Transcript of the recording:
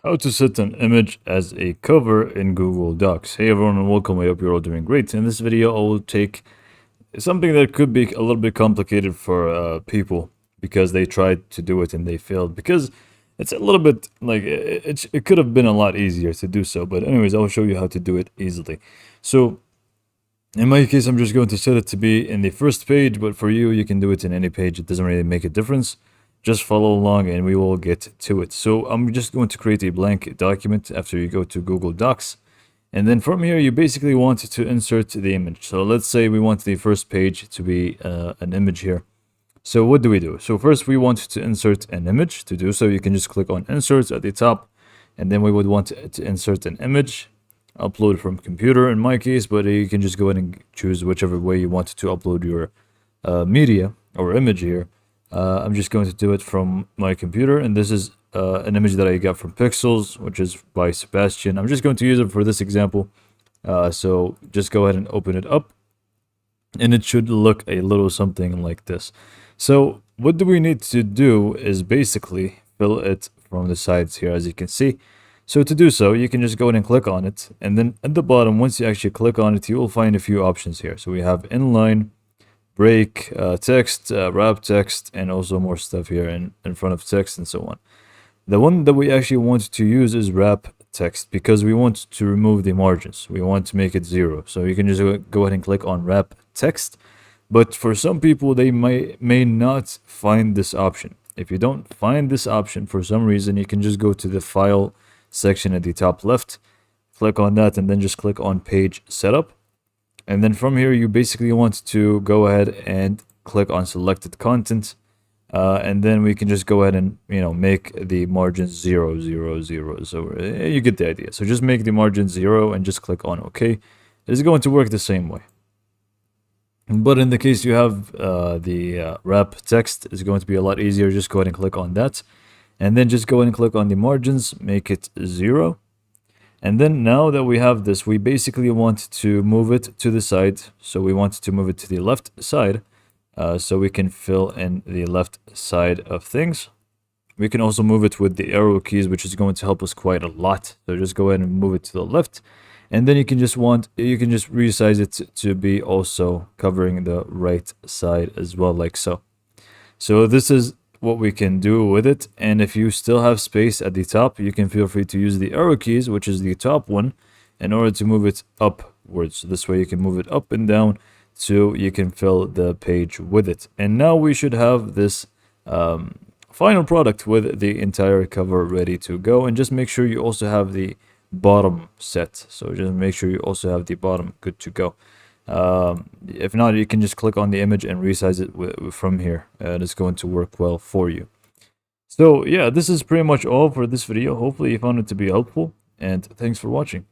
How to set an image as a cover in Google Docs. Hey everyone and welcome. I hope you're all doing great. In this video, I will take something that could be a little bit complicated for people because they tried to do it and they failed. Because it's a little bit like it could have been a lot easier to do so. But anyways, I'll show you how to do it easily. So in my case, I'm just going to set it to be in the first page, but for you, you can do it in any page. It doesn't really make a difference. Just follow along and we will get to it. So I'm just going to create a blank document after you go to Google Docs. And then from here, you basically want to insert the image. So let's say we want the first page to be an image here. So what do we do? So first we want to insert an image. To do so, you can just click on Insert at the top. And then we would want to insert an image. Upload from computer in my case, but you can just go ahead and choose whichever way you want to upload your media or image here. I'm just going to do it from my computer, and this is an image that I got from Pixels, which is by Sebastian. I'm just going to use it for this example. So just go ahead and open it up, and it should look a little something like this. So what do we need to do is basically fill it from the sides here, as you can see. So to do so, you can just go ahead and click on it, and then at the bottom, once you actually click on it, you will find a few options here. So we have inline, break, text, wrap text, and also more stuff here in front of text and so on. The one that we actually want to use is wrap text because we want to remove the margins. We want to make it 0. So you can just go ahead and click on wrap text. But for some people, they may not find this option. If you don't find this option for some reason, you can just go to the file section at the top left, click on that, and then just click on page setup. And then from here, you basically want to go ahead and click on selected content. And then we can just go ahead and, make the margins 0, 0, 0. So you get the idea. So just make the margin 0 and just click on OK. It is going to work the same way. But in the case you have the wrap text, it's going to be a lot easier. Just go ahead and click on that. And then just go ahead and click on the margins, make it 0. And then now that we have this, we basically want to move it to the side. So we want to move it to the left side so we can fill in the left side of things. We can also move it with the arrow keys, which is going to help us quite a lot. So just go ahead and move it to the left. And then you can just resize it to be also covering the right side as well, like so. So this is what we can do with it. And if you still have space at the top, you can feel free to use the arrow keys, which is the top one, in order to move it upwards. So this way you can move it up and down so you can fill the page with it. And now we should have this final product with the entire cover ready to go. And just make sure you also have the bottom set. So just make sure you also have the bottom good to go. If not, you can just click on the image and resize it from here, and it's going to work well for you. So yeah, this is pretty much all for this video. Hopefully you found it to be helpful, and thanks for watching.